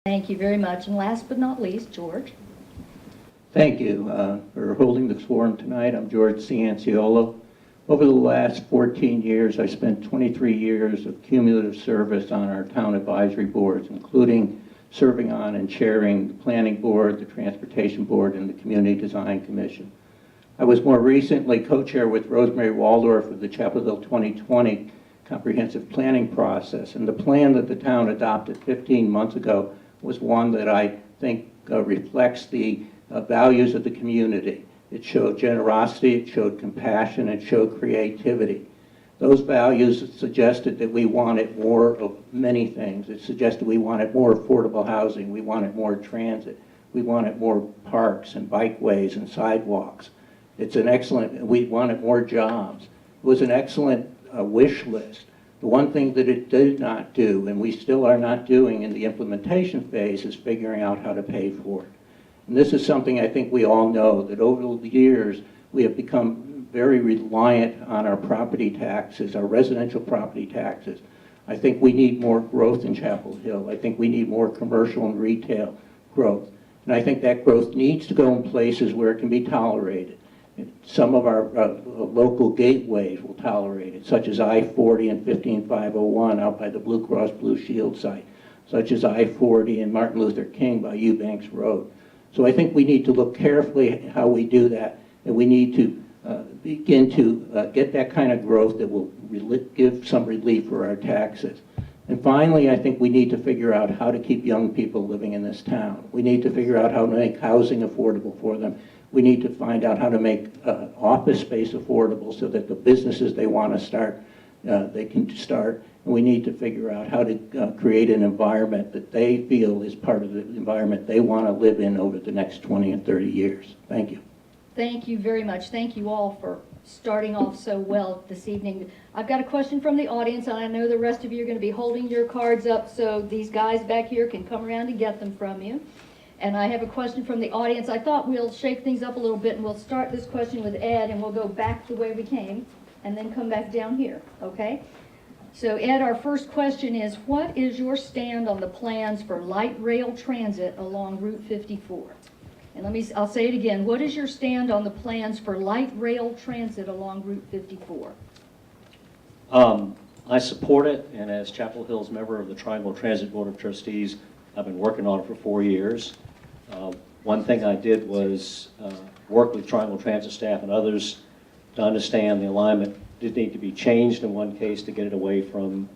Thank you very much. And last but not least, George. Thank you for holding this forum tonight. I'm George Cianciolo. Over the last 14 years, I spent 23 years of cumulative service on our town advisory boards, including serving on and chairing the Planning Board, the Transportation Board, and the Community Design Commission. I was more recently co-chair with Rosemary Waldorf of the Chapel Hill 2020 comprehensive planning process, and the plan that the town adopted 15 months ago was one that I think reflects the values of the community. It showed generosity, it showed compassion, it showed creativity. Those values suggested that we wanted more of many things. It suggested we wanted more affordable housing, we wanted more transit, we wanted more parks and bikeways and sidewalks. We wanted more jobs. It was an excellent wish list. The one thing that it did not do, and we still are not doing in the implementation phase, is figuring out how to pay for it. And this is something I think we all know, that over the years we have become very reliant on our property taxes, our residential property taxes. I think we need more growth in Chapel Hill. I think we need more commercial and retail growth. And I think that growth needs to go in places where it can be tolerated. Some of our local gateways will tolerate it, such as I-40 and 15501 out by the Blue Cross Blue Shield site, such as I-40 and Martin Luther King by Eubanks Road. So I think we need to look carefully at how we do that, and we need to begin to get that kind of growth that will give some relief for our taxes. And finally, I think we need to figure out how to keep young people living in this town. We need to figure out how to make housing affordable for them. We need to find out how to make office space affordable so that the businesses they want to start, they can start. And we need to figure out how to create an environment that they feel is part of the environment they want to live in over the next 20 and 30 years. Thank you. Thank you very much. Thank you all for starting off so well this evening. I've got a question from the audience, and I know the rest of you are going to be holding your cards up so these guys back here can come around and get them from you. And I have a question from the audience. I thought we'll shake things up a little bit, and we'll start this question with Ed, and we'll go back the way we came, and then come back down here, okay? So Ed, our first question is, what is your stand on the plans for light rail transit along Route 54? And I'll say it again. What is your stand on the plans for light rail transit along Route 54? I support it, and as Chapel Hill's member of the Triangle Transit Board of Trustees, I've been working on it for 4 years. One thing I did was work with Triangle Transit staff and others to understand the alignment did need to be changed in one case to get it away from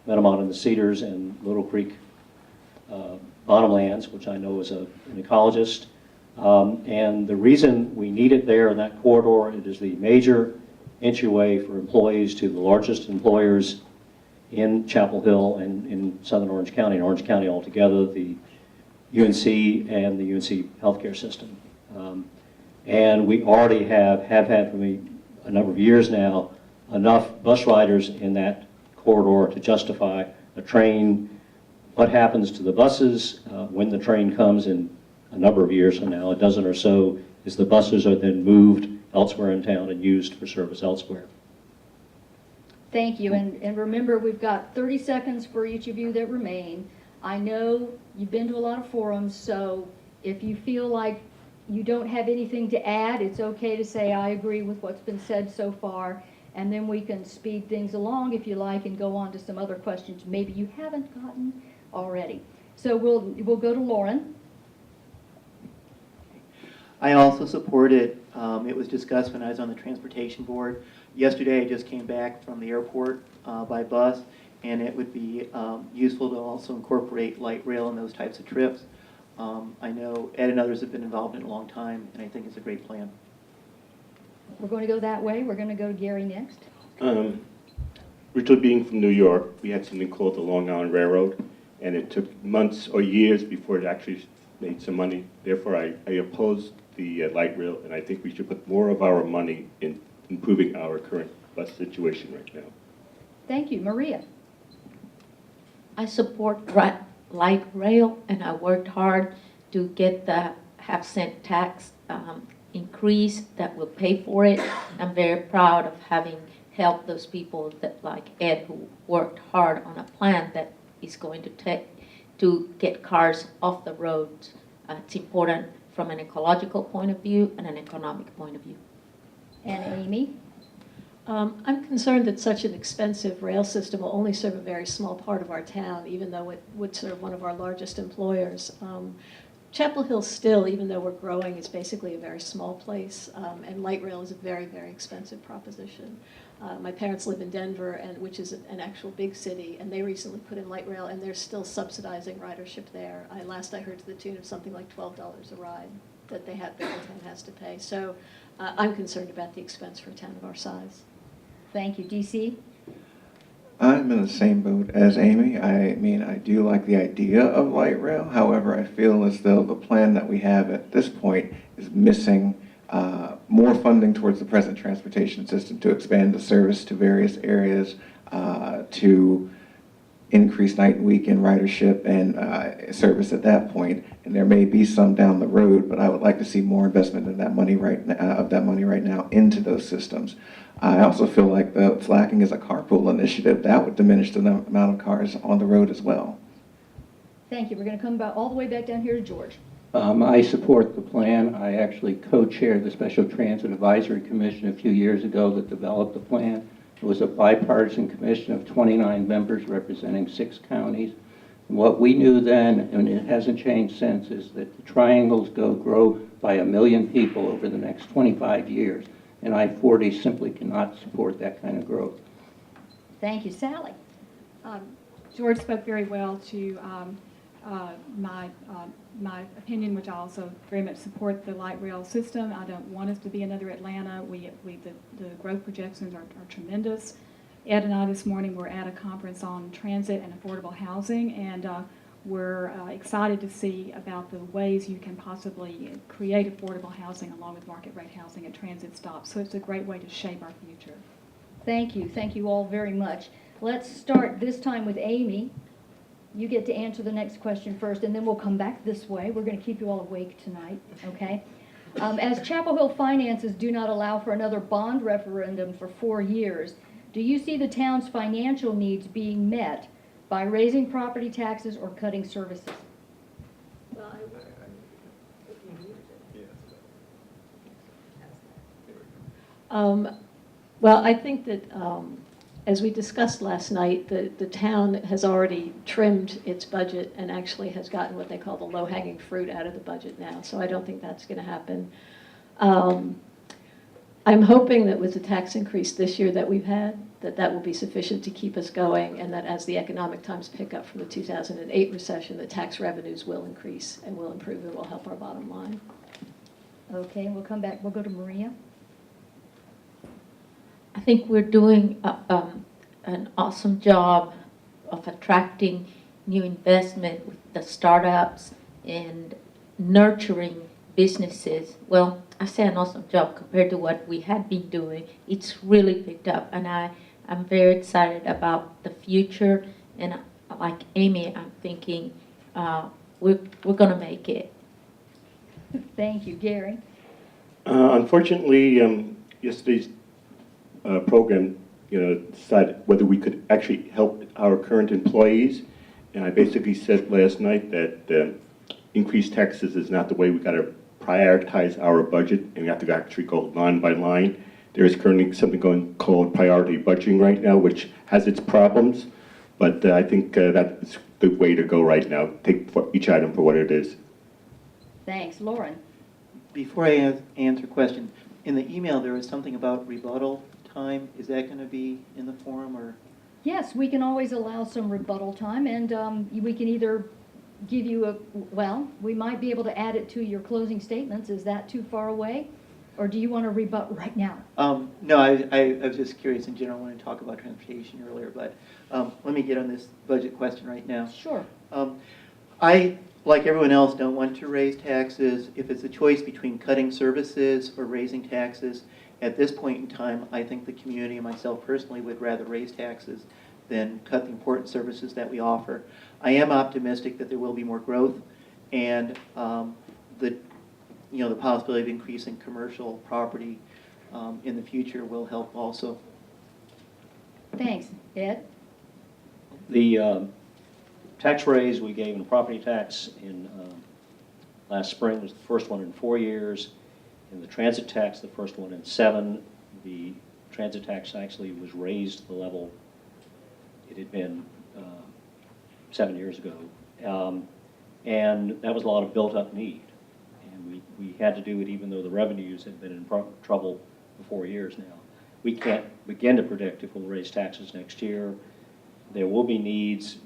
Metamont and the Cedars and Little Creek Bottomlands, which I know is an ecologist. And the reason we need it there in that corridor, it is the major entryway for employees to the largest employers in Chapel Hill and in Southern Orange County, and Orange County altogether, the UNC and the UNC healthcare system. And we already have had for a number of years now enough bus riders in that corridor to justify a train. What happens to the buses when the train comes in a number of years from now, a dozen or so, is the buses are then moved elsewhere in town and used for service elsewhere. Thank you, and remember, we've got 30 seconds for each of you that remain. I know you've been to a lot of forums, so if you feel like you don't have anything to add, it's okay to say, I agree with what's been said so far, and then we can speed things along if you like and go on to some other questions maybe you haven't gotten already. So we'll go to Lauren. I also support it. It was discussed when I was on the transportation board. Yesterday, I just came back from the airport by bus, and it would be useful to also incorporate light rail in those types of trips. I know Ed and others have been involved in it a long time, and I think it's a great plan. We're going to go that way. We're going to go to Gary next. Originally being from New York, we had something called the Long Island Railroad, and it took months or years before it actually made some money. Therefore, I oppose the light rail, and I think we should put more of our money in improving our current bus situation right now. Thank you. Maria. I support light rail, and I worked hard to get the half-cent tax increase that will pay for it. I'm very proud of having helped those people that, like Ed, who worked hard on a plan that is going to to get cars off the roads. It's important from an ecological point of view and an economic point of view. And Amy? I'm concerned that such an expensive rail system will only serve a very small part of our town, even though it would serve one of our largest employers. Chapel Hill still, even though we're growing, is basically a very small place, and light rail is a very, very expensive proposition. My parents live in Denver, which is an actual big city, and they recently put in light rail, and they're still subsidizing ridership there. Last I heard, to the tune of something like $12 a ride that the town has to pay. So I'm concerned about the expense for a town of our size. Thank you. DC? I'm in the same boat as Amy. I mean, I do like the idea of light rail. However, I feel as though the plan that we have at this point is missing more funding towards the present transportation system to expand the service to various areas, to increase night and weekend ridership and service at that point. And there may be some down the road, but I would like to see more investment in that money right now into those systems. I also feel like what's lacking is a carpool initiative. That would diminish the amount of cars on the road as well. Thank you. We're going to come all the way back down here to George. I support the plan. I actually co-chaired the Special Transit Advisory Commission a few years ago that developed the plan. It was a bipartisan commission of 29 members representing 6 counties. And what we knew then, and it hasn't changed since, is that the triangles grow by 1 million people over the next 25 years. And I-40 simply cannot support that kind of growth. Thank you. Sally? George spoke very well to my opinion, which I also very much support the light rail system. I don't want us to be another Atlanta. The growth projections are tremendous. Ed and I this morning were at a conference on transit and affordable housing, and we're excited to see about the ways you can possibly create affordable housing along with market rate housing at transit stops. So it's a great way to shape our future. Thank you. Thank you all very much. Let's start this time with Amy. You get to answer the next question first, and then we'll come back this way. We're going to keep you all awake tonight, okay? As Chapel Hill finances do not allow for another bond referendum for 4 years, do you see the town's financial needs being met by raising property taxes or cutting services? Well, I think that, as we discussed last night, the town has already trimmed its budget and actually has gotten what they call the low-hanging fruit out of the budget now. So I don't think that's going to happen. I'm hoping that with the tax increase this year that we've had, that will be sufficient to keep us going, and that as the economic times pick up from the 2008 recession, the tax revenues will increase and will improve and will help our bottom line. Okay, we'll come back. We'll go to Maria. I think we're doing an awesome job of attracting new investment with the startups and nurturing businesses. Well, I say an awesome job compared to what we had been doing. It's really picked up, and I'm very excited about the future. And like Amy, I'm thinking we're going to make it. Thank you. Gary? Unfortunately, yesterday's program, decided whether we could actually help our current employees. And I basically said last night that increased taxes is not the way. We got to prioritize our budget, and we have to actually go line by line. There is currently something called priority budgeting right now, which has its problems, but I think that's the way to go right now. Take each item for what it is. Thanks. Lauren? Before I answer a question, in the email there was something about rebuttal time. Is that going to be in the forum, or? Yes, we can always allow some rebuttal time, and we can either give you we might be able to add it to your closing statements. Is that too far away? Or do you want to rebut right now? No, I was just curious in general. I wanted to talk about transportation earlier, but let me get on this budget question right now. Sure. I, like everyone else, don't want to raise taxes. If it's a choice between cutting services or raising taxes, at this point in time, I think the community and myself personally would rather raise taxes than cut the important services that we offer. I am optimistic that there will be more growth, and the possibility of increasing commercial property in the future will help also. Thanks. Ed? The tax raise we gave in property tax in last spring was the first one in 4 years. And the transit tax, the first one in 7. The transit tax actually was raised to the level it had been 7 years ago. And that was a lot of built-up need. And we had to do it even though the revenues had been in trouble for 4 years now. We can't begin to predict if we'll raise taxes next year. There will be needs.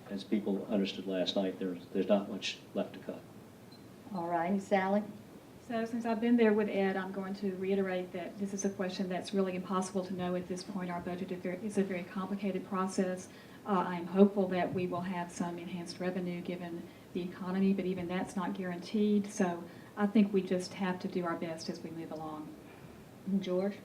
As people understood last night, there's not much left to cut. All right, Sally? So since I've been there with Ed, I'm going to reiterate that this is a question that's really impossible to know at this point. Our budget is a very complicated process. I'm hopeful that we will have some enhanced revenue given the economy, but even that's not guaranteed. So I think we just have to do our best as we move along. George?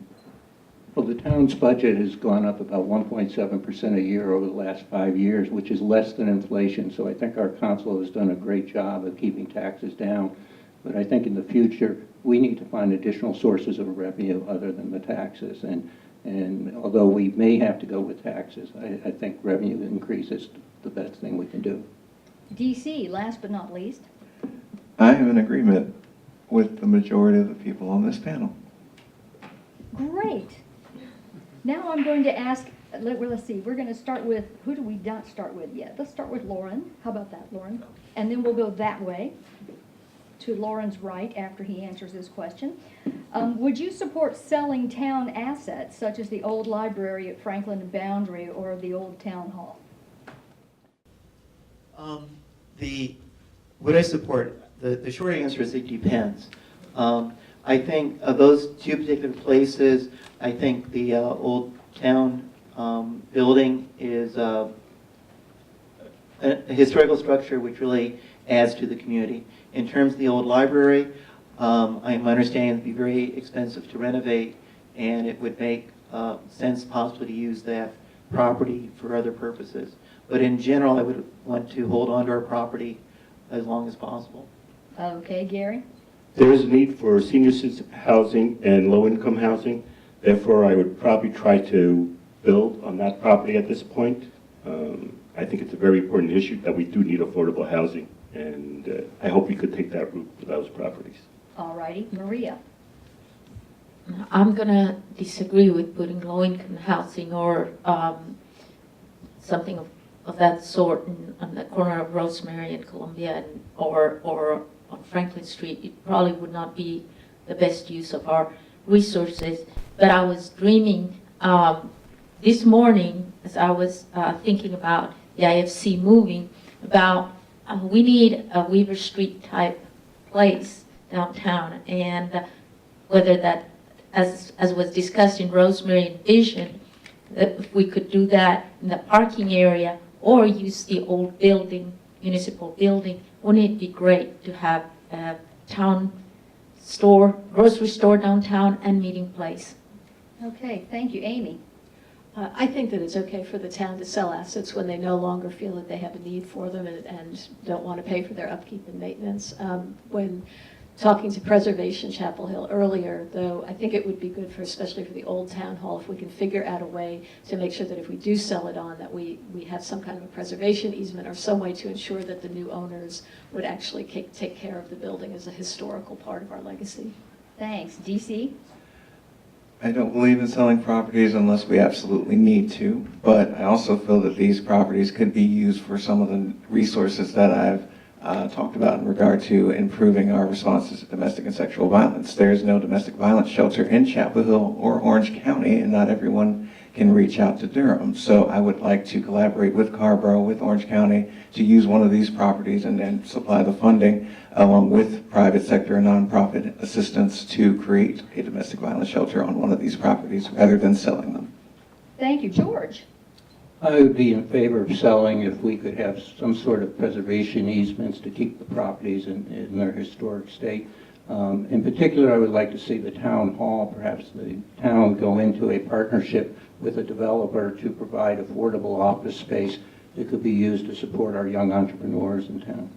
Well, the town's budget has gone up about 1.7% a year over the last 5 years, which is less than inflation. So I think our council has done a great job of keeping taxes down. But I think in the future, we need to find additional sources of revenue other than the taxes. And although we may have to go with taxes, I think revenue increase is the best thing we can do. DC, last but not least. I am in agreement with the majority of the people on this panel. Great. Now I'm going to ask, let's see, we're going to start with, who do we not start with yet? Let's start with Lauren. How about that, Lauren? And then we'll go that way to Lauren's right after he answers this question. Would you support selling town assets such as the old library at Franklin and Boundary or the old town hall? Would I support? The short answer is it depends. I think of those two particular places, I think the old town building is a historical structure which really adds to the community. In terms of the old library, I'm understanding it would be very expensive to renovate, and it would make sense possibly to use that property for other purposes. But in general, I would want to hold on to our property as long as possible. Okay, Gary? There is a need for senior citizen housing and low-income housing. Therefore, I would probably try to build on that property at this point. I think it's a very important issue that we do need affordable housing, and I hope we could take that route for those properties. All righty, Maria? I'm going to disagree with putting low-income housing or something of that sort on the corner of Rosemary and Columbia or on Franklin Street. It probably would not be the best use of our resources. But I was dreaming this morning as I was thinking about the IFC moving, about we need a Weaver Street type place downtown, and whether that, as was discussed in Rosemary and Vision, that if we could do that in the parking area or use the old building, municipal building, wouldn't it be great to have a town store, grocery store downtown and meeting place? Okay, thank you. Amy? I think that it's okay for the town to sell assets when they no longer feel that they have a need for them and don't want to pay for their upkeep and maintenance. When talking to Preservation Chapel Hill earlier, though, I think it would be good for, especially for the old town hall, if we can figure out a way to make sure that if we do sell it on, that we have some kind of a preservation easement or some way to ensure that the new owners would actually take care of the building as a historical part of our legacy. Thanks. DC? I don't believe in selling properties unless we absolutely need to, but I also feel that these properties could be used for some of the resources that I've talked about in regard to improving our responses to domestic and sexual violence. There's no domestic violence shelter in Chapel Hill or Orange County, and not everyone can reach out to Durham. So I would like to collaborate with Carrboro, with Orange County, to use one of these properties and then supply the funding along with private sector and nonprofit assistance to create a domestic violence shelter on one of these properties rather than selling them. Thank you. George? I would be in favor of selling if we could have some sort of preservation easements to keep the properties in their historic state. In particular, I would like to see the town hall, perhaps the town go into a partnership with a developer to provide affordable office space that could be used to support our young entrepreneurs in town.